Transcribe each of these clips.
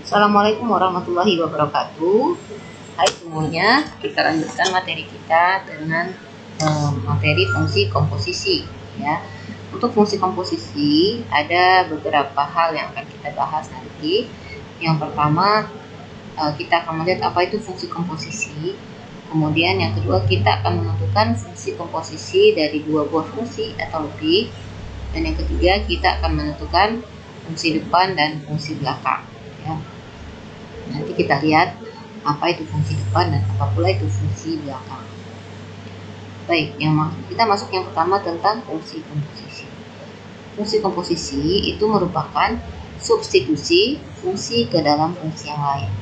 Assalamualaikum warahmatullahi wabarakatuh. Hai semuanya, kita lanjutkan materi kita dengan materi fungsi komposisi ya. Untuk fungsi komposisi ada beberapa hal yang akan kita bahas nanti. Yang pertama, kita akan melihat apa itu fungsi komposisi. Kemudian yang kedua, kita akan menentukan fungsi komposisi dari dua buah fungsi atau lebih. Dan yang ketiga, kita akan menentukan fungsi depan dan fungsi belakang ya. Nanti kita lihat apa itu fungsi depan dan apa pula itu fungsi belakang. Baik, kita masuk yang pertama tentang fungsi komposisi. Fungsi komposisi itu merupakan substitusi fungsi ke dalam fungsi yang lain.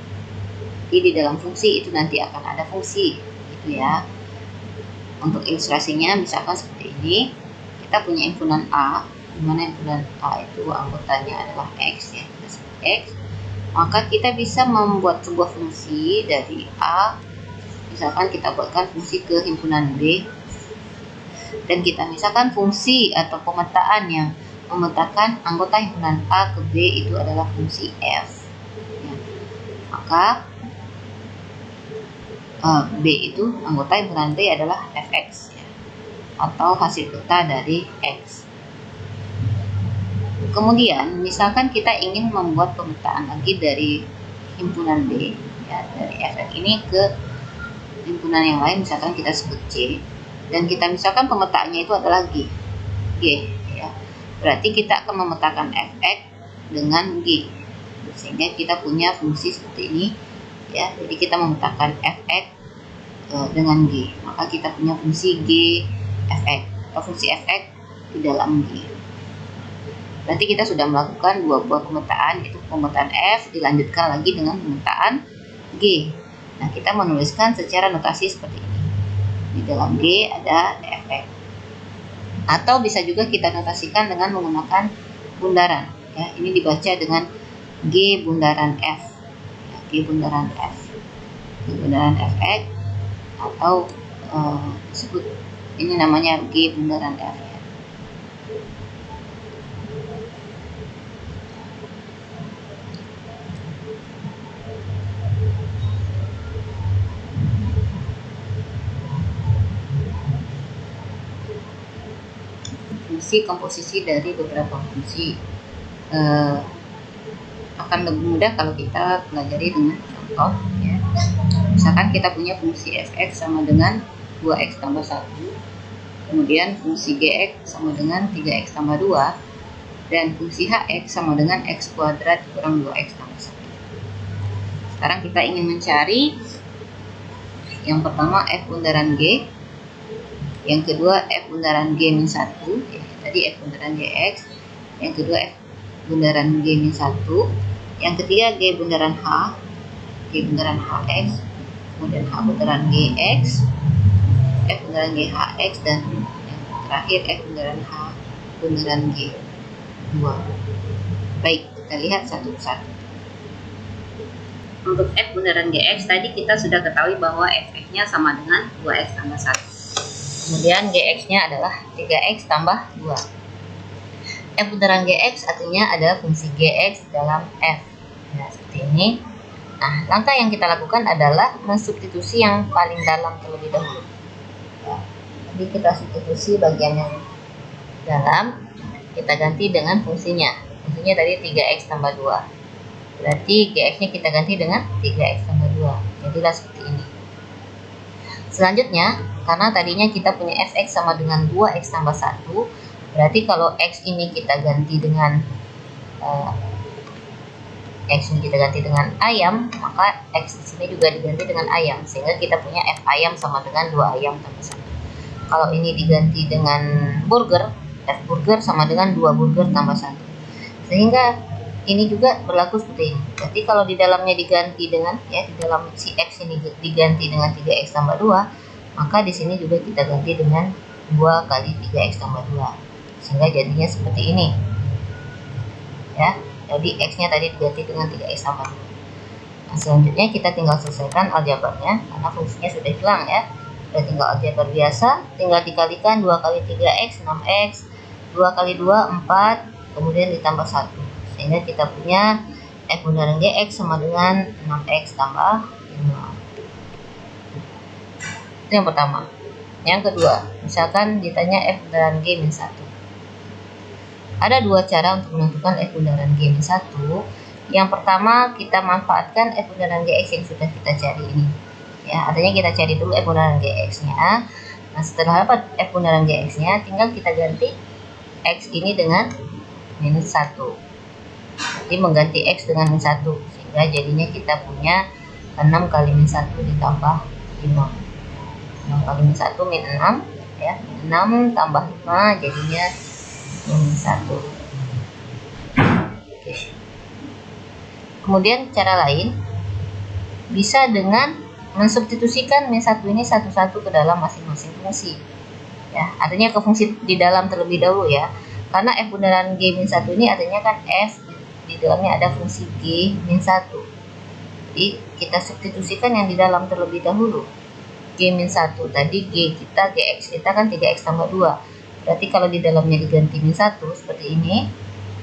Jadi di dalam fungsi itu nanti akan ada fungsi, gitu ya. Untuk ilustrasinya misalkan seperti ini, kita punya himpunan A, di mana himpunan A itu anggotanya adalah X ya, kita sebut X. Maka kita bisa membuat sebuah fungsi dari A, misalkan kita buatkan fungsi ke himpunan B, dan kita misalkan fungsi atau pemetaan yang memetakan anggota himpunan A ke B itu adalah fungsi F ya. Maka B itu anggota himpunan B adalah Fx ya, atau hasil peta dari X. Kemudian misalkan kita ingin membuat pemetaan lagi dari himpunan B ya, dari Fx ini ke himpunan yang lain, misalkan kita sebut C, dan kita misalkan pemetaannya itu adalah G ya. Berarti kita akan memetakan Fx dengan G, sehingga kita punya fungsi seperti ini ya. Jadi kita memetakan Fx dengan G, maka kita punya fungsi G Fx atau fungsi Fx di dalam G. Berarti kita sudah melakukan dua buah pemetaan, yaitu pemetaan F dilanjutkan lagi dengan pemetaan G. Nah, kita menuliskan secara notasi seperti ini. Di dalam G ada Fx. Atau bisa juga kita notasikan dengan menggunakan bundaran. Ya, ini dibaca dengan G bundaran F. Ya, G bundaran F. G bundaran Fx atau disebut ini namanya G bundaran F. Ya. Fungsi komposisi dari beberapa fungsi akan lebih mudah kalau kita pelajari dengan contoh ya. Misalkan kita punya fungsi Fx sama dengan 2x tambah 1, kemudian fungsi Gx sama dengan 3x tambah 2, dan fungsi Hx sama dengan x kuadrat kurang 2x tambah 1. Sekarang kita ingin mencari yang pertama F bundaran G, yang kedua F bundaran G min 1 ya. Tadi F bundaran Gx, yang kedua F bundaran G min 1, yang ketiga G bundaran H, G bundaran Hx, kemudian H bundaran Gx, F bundaranGhx, dan yang terakhir F bundaran H bundaran G2. Baik, kita lihat satu persatu. Untuk F bundaran Gx tadi kita sudah ketahui bahwa Fx-nya sama dengan 2x tambah 1. Kemudian Gx-nya adalah 3x tambah 2. F bundaran Gx artinya adalah fungsi Gx dalam F. Nah, seperti ini. Nah, langkah yang kita lakukan adalah mensubstitusi yang paling dalam terlebih dahulu. Ya, jadi kita substitusi bagian yang dalam, kita ganti dengan fungsinya. Fungsinya tadi 3x tambah 2. Berarti Gx-nya kita ganti dengan 3x tambah 2. Jadilah seperti ini. Selanjutnya, karena tadinya kita punya Fx sama dengan 2x tambah 1, berarti kalau x ini kita ganti dengan ayam, maka x di sini juga diganti dengan ayam, sehingga kita punya f ayam sama dengan 2 ayam tambah 1. Kalau ini diganti dengan burger, f burger sama dengan 2 burger tambah 1. Sehingga ini juga berlaku seperti ini. Jadi kalau di dalamnya diganti dengan di dalam si x ini diganti dengan 3x tambah 2, maka di sini juga kita ganti dengan 2 kali 3x tambah 2. Sehingga jadinya seperti ini. Ya. Jadi x-nya tadi diganti dengan 3x tambah 2. Nah, selanjutnya kita tinggal selesaikan aljabarnya karena fungsinya sudah hilang ya. Sudah tinggal aljabar biasa, tinggal dikalikan 2 kali 3x 6x, 2 kali 2 4, kemudian ditambah 1. Sehingga kita punya F bundaran Gx sama dengan 6x tambah 5. Itu yang pertama. Yang kedua, misalkan ditanya F bundaran G min 1. Ada dua cara untuk menentukan F bundaran G min 1. Yang pertama, kita manfaatkan F bundaran Gx yang sudah kita cari ini. Ya, artinya kita cari dulu F bundaran Gx-nya. Nah, setelah dapat F bundaran Gx-nya, tinggal kita ganti X ini dengan minus 1. Jadi mengganti X dengan min 1, sehingga jadinya kita punya 6 kali min 1 ditambah 5. 6 kali min 1 min 6, ya, 6 tambah 5 jadinya min 1. Oke. Kemudian cara lain bisa dengan mensubstitusikan min 1 ini satu-satu ke dalam masing-masing fungsi. Ya, artinya ke fungsi di dalam terlebih dahulu ya. Karena F bundaran G min 1 ini artinya kan F di dalamnya ada fungsi G min 1. Jadi kita substitusikan yang di dalam terlebih dahulu. G min 1 tadi G kita, Gx kita kan 3x tambah 2. Berarti kalau di dalamnya diganti min 1 seperti ini,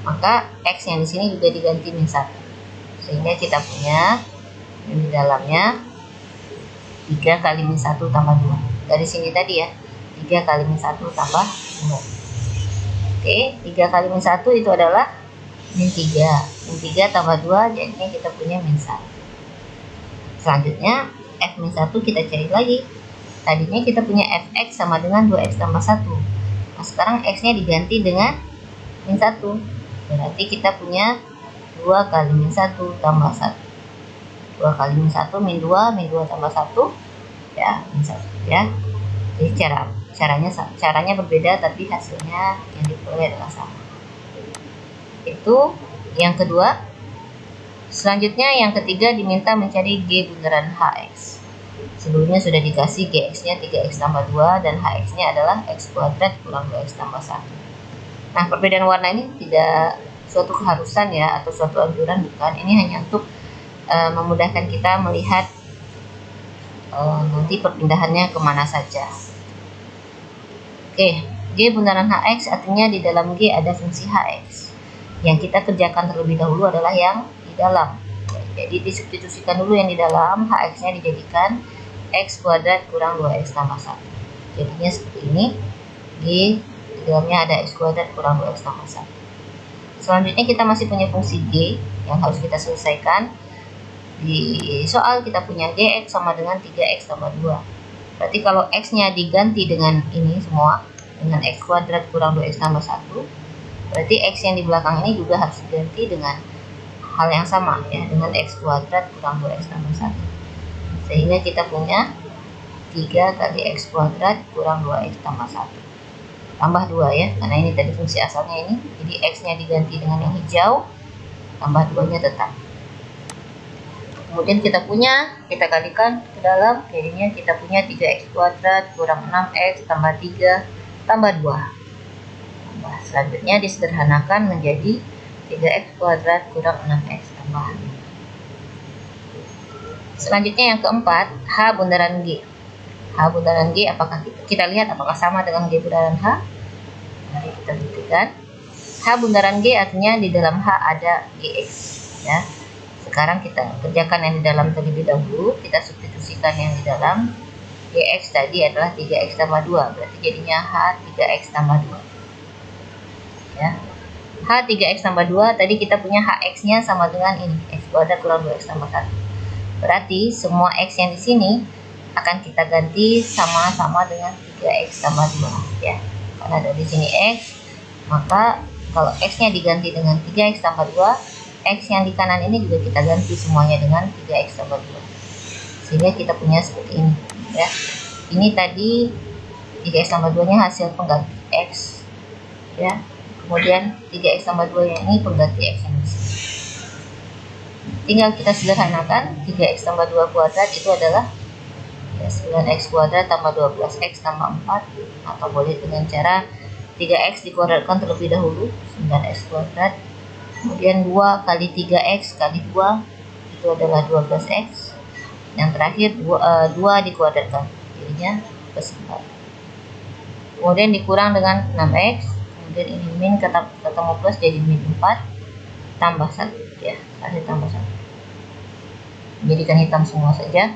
maka X yang di sini juga diganti min 1. Sehingga kita punya yang di dalamnya 3 kali min 1 tambah 2. Dari sini tadi ya, 3 kali min 1 tambah 2. Oke, 3 kali min 1 itu adalah min 3. Min 3 tambah 2, jadinya kita punya min 1. Selanjutnya, F min 1 kita cari lagi. Tadinya kita punya Fx sama dengan 2x tambah 1. Nah, sekarang X-nya diganti dengan min 1. Berarti kita punya 2 kali min 1 tambah 1. 2 kali min 1 min 2, min 2 tambah 1, ya, min 1, ya. Jadi caranya berbeda, tapi hasilnya yang diperoleh adalah sama. Itu yang kedua. Selanjutnya yang ketiga diminta mencari G bundaran Hx. Sebelumnya sudah dikasih Gx-nya 3x tambah 2 dan Hx-nya adalah x kuadrat kurang 2x tambah 1. Nah, perbedaan warna ini tidak suatu keharusan ya, atau suatu anjuran, bukan. Ini hanya untuk memudahkan kita melihat nanti perpindahannya kemana saja. Oke, G bundaran Hx artinya di dalam G ada fungsi Hx. Yang kita kerjakan terlebih dahulu adalah yang di dalam. Jadi disubstitusikan dulu yang di dalam, Hx-nya dijadikan x kuadrat kurang 2x tambah 1. Jadinya seperti ini, G di dalamnya ada x kuadrat kurang 2x tambah 1. Selanjutnya kita masih punya fungsi G yang harus kita selesaikan. Di soal kita punya Gx sama dengan 3x tambah 2. Berarti kalau x-nya diganti dengan ini semua, dengan x kuadrat kurang 2x tambah 1, berarti x yang di belakang ini juga harus diganti dengan hal yang sama ya, dengan x kuadrat kurang 2x tambah 1. Sehingga kita punya 3 kali x kuadrat kurang 2x tambah 1. Tambah 2 ya, karena ini tadi fungsi asalnya ini. Jadi x-nya diganti dengan yang hijau, tambah 2-nya tetap. Kemudian kita kalikan ke dalam, jadinya kita punya 3x kuadrat kurang 6x tambah 3 tambah 2. Nah, selanjutnya disederhanakan menjadi 3x kuadrat kurang 6x tambah 5. Selanjutnya yang keempat, H bundaran G. H bundaran G, apakah kita lihat apakah sama dengan G bundaran H? Mari kita buktikan. H bundaran G artinya di dalam H ada Gx ya. Sekarang kita kerjakan yang di dalam terlebih dahulu. Kita substitusikan yang di dalam. Gx tadi adalah 3x tambah 2. Berarti jadinya H 3x tambah 2. Ya. H 3x tambah 2. Tadi kita punya Hx-nya sama dengan ini. X kuadrat kurang 2x tambah 1. Berarti semua x yang di sini akan kita ganti sama-sama dengan 3x tambah 2. Ya. Karena dari sini x. Maka kalau x-nya diganti dengan 3x tambah 2. X yang di kanan ini juga kita ganti semuanya dengan 3x tambah 2. Sehingga kita punya seperti ini ya. Ini tadi 3x tambah 2 nya hasil pengganti x ya. Kemudian 3x tambah 2 nya ini pengganti x yang di sini. Tinggal kita sederhanakan. 3x tambah 2 kuadrat itu adalah ya, 9x kuadrat tambah 12x tambah 4. Atau boleh dengan cara 3x dikuadratkan terlebih dahulu, 9x kuadrat. Kemudian 2 kali 3x kali 2 itu adalah 12x. Yang terakhir 2 dikuadratkan, jadinya plus 4. Kemudian dikurang dengan 6x. Kemudian ini min ketemu plus jadi min 4 tambah 1. ya, H ditambah 1. Jadikan hitam semua saja.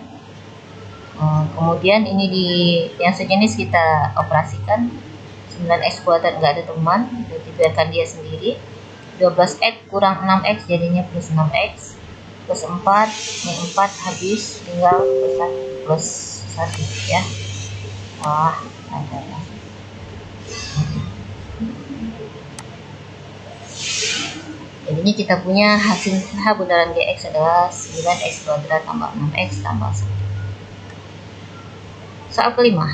Kemudian ini di yang sejenis kita operasikan. 9x kuadrat nggak ada teman, berarti biarkan dia sendiri. 12x kurang 6x jadinya plus 6x, plus 4, ini 4 habis, tinggal plus 1 ya. Wah, ada ya. Jadinya kita punya hasil H bundaran Gx adalah 9x kuadrat tambah 6x tambah 1. Soal kelima,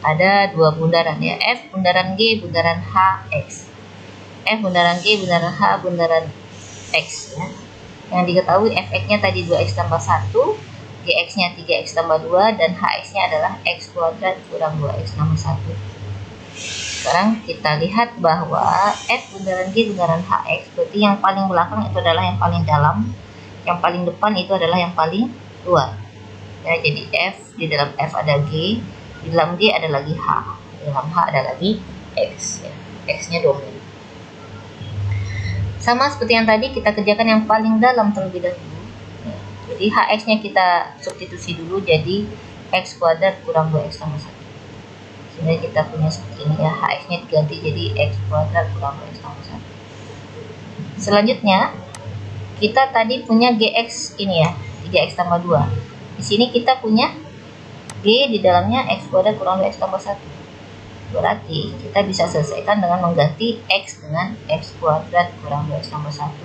ada dua bundaran ya, F bundaran G bundaran H X. F bundaran G bundaran H bundaran X ya. Yang diketahui Fx-nya tadi 2x tambah 1, Gx-nya 3x tambah 2, dan Hx-nya adalah x kuadrat kurang 2x tambah 1. Sekarang kita lihat bahwa F bundaran G bundaran Hx berarti yang paling belakang itu adalah yang paling dalam, yang paling depan itu adalah yang paling luar. Ya, jadi F, di dalam F ada G, di dalam G ada lagi H, di dalam H ada lagi X ya. X-nya dominan. Sama seperti yang tadi, kita kerjakan yang paling dalam terlebih dahulu. Ya, jadi Hx-nya kita substitusi dulu jadi x kuadrat kurang 2x tambah 1. Sehingga kita punya seperti ini ya, Hx-nya diganti jadi x kuadrat kurang 2x tambah 1. Selanjutnya, kita tadi punya Gx ini ya, 3x tambah 2. Di sini kita punya G di dalamnya x kuadrat kurang 2x tambah 1. Berarti kita bisa selesaikan dengan mengganti x dengan x kuadrat kurang 2x tambah 1.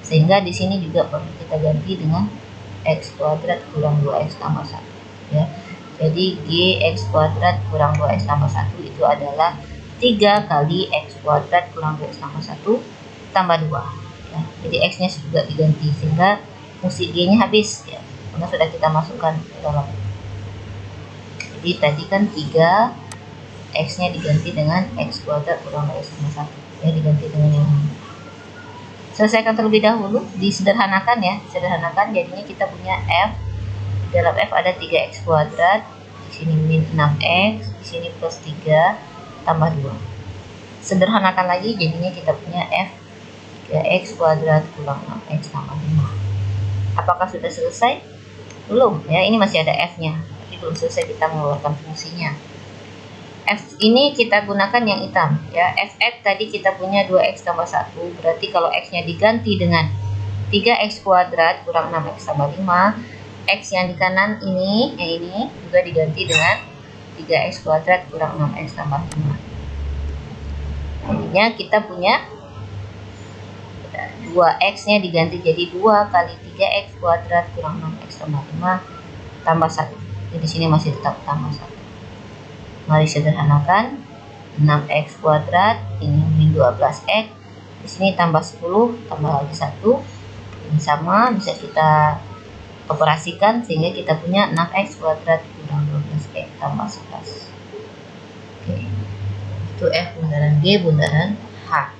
Sehingga di sini juga perlu kita ganti dengan x kuadrat kurang 2x tambah 1 ya. Jadi Gx kuadrat kurang 2x tambah 1 itu adalah 3 kali x kuadrat kurang 2x tambah 1 tambah 2 ya. Jadi x-nya juga diganti sehingga fungsi G-nya habis ya, karena sudah kita masukkan ke dalam. Jadi tadi kan 3, x-nya diganti dengan x kuadrat kurang 2x tambah 1 ya, diganti dengan yang ini. Selesaikan terlebih dahulu, disederhanakan ya, sederhanakan. Jadinya kita punya F, di dalam F ada 3x kuadrat, di sini min 6x, di sini plus 3 tambah 2. Sederhanakan lagi, jadinya kita punya F 3x kuadrat kurang 6x tambah 5. Apakah sudah selesai? Belum ya, ini masih ada F-nya, tapi belum selesai kita mengeluarkan fungsinya. F ini kita gunakan yang hitam ya. Fx tadi kita punya 2x tambah 1, berarti kalau x-nya diganti dengan 3x kuadrat kurang 6x tambah 5, x yang di kanan ini, yang ini juga diganti dengan 3x kuadrat kurang 6x tambah 5. Jadinya kita punya 2x-nya diganti jadi 2 kali 3x kuadrat kurang 6x tambah 5 tambah 1. Jadi di sini masih tetap tambah 1. Mari sederhanakan, 6x kuadrat, ini min 12x, di sini tambah 10, tambah lagi 1, ini sama, bisa kita operasikan sehingga kita punya 6x kuadrat kurang 12x tambah 11. Oke, itu F bundaran G bundaran H.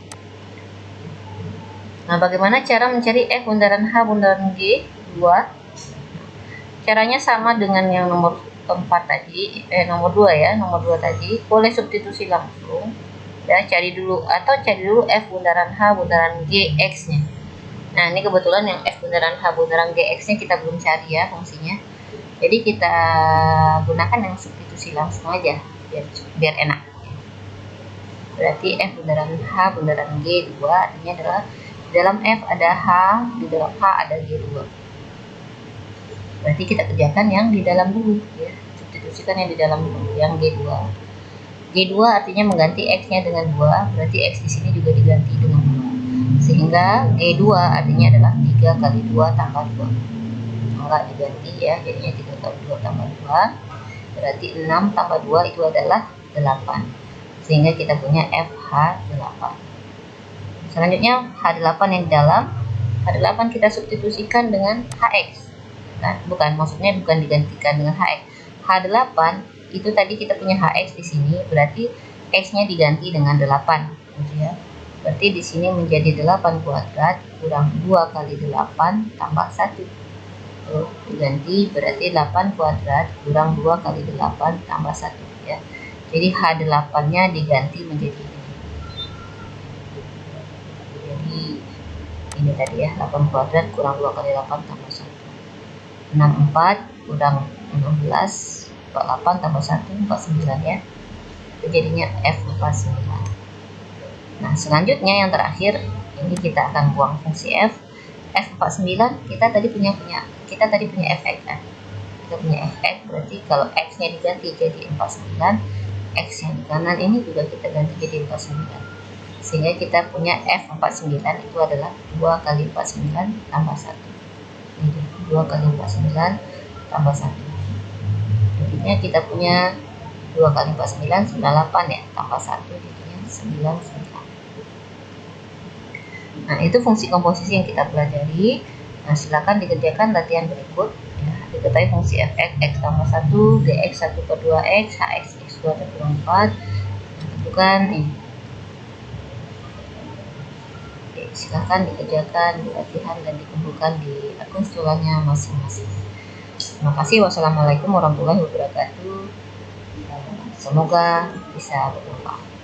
Nah, bagaimana cara mencari F bundaran H bundaran G? 2. Caranya sama dengan yang nomor 4 tadi, nomor 2 ya, nomor 2 tadi, boleh substitusi langsung ya, cari dulu F bundaran H bundaran G X-nya. Nah, ini kebetulan yang F bundaran H bundaran G X-nya kita belum cari ya fungsinya, jadi kita gunakan yang substitusi langsung aja biar enak. Berarti F bundaran H bundaran G 2 artinya adalah di dalam F ada H, di dalam H ada G2. Berarti kita kerjakan yang di dalam dulu ya, substitusikan yang di dalam dulu, yang G2. G2 artinya mengganti X-nya dengan 2, berarti X di sini juga diganti dengan 2. Sehingga G2 artinya adalah 3 kali 2 tambah 2. Enggak diganti ya, jadinya 3 kali 2 tambah 2. Berarti 6 tambah 2 itu adalah 8. Sehingga kita punya FH8. Selanjutnya H8 yang di dalam, H8 kita substitusikan dengan HX. Nah, maksudnya bukan digantikan dengan HX. H8 itu tadi kita punya HX di sini, berarti X-nya diganti dengan 8 gitu ya. Berarti di sini menjadi 8 kuadrat kurang 2 kali 8 tambah 1. Diganti berarti 8 kuadrat kurang 2 kali 8 tambah 1 ya. Jadi H8-nya diganti menjadi ini. Jadi Ini tadi ya, 8 kuadrat kurang 2 kali 8 tambah 1. 64 kurang 16, 48 tambah 1, 49 ya. Itu jadinya F49. Nah, selanjutnya yang terakhir, ini kita akan buang fungsi F. F49 kita tadi punya fx kan. Kita punya fx, berarti kalau x-nya diganti jadi 49, x yang di kanan ini juga kita ganti jadi 49. Sehingga kita punya F49 itu adalah 2 kali 49 tambah 1. Ini 2 kali 49 tambah 1. Jadinya kita punya 2 kali 49, 98 ya, tambah 1 jadinya 99. Nah, itu fungsi komposisi yang kita pelajari. Nah, silakan dikerjakan latihan berikut. Ya, diketahui fungsi fx, x tambah 1, dx 1/2x, hx x2 per 4. Tentukan ini. Oke, silakan dikerjakan di latihan dan dikumpulkan di akun sekolahnya masing-masing. Terima kasih. Wassalamualaikum warahmatullahi wabarakatuh. Semoga bisa bermanfaat.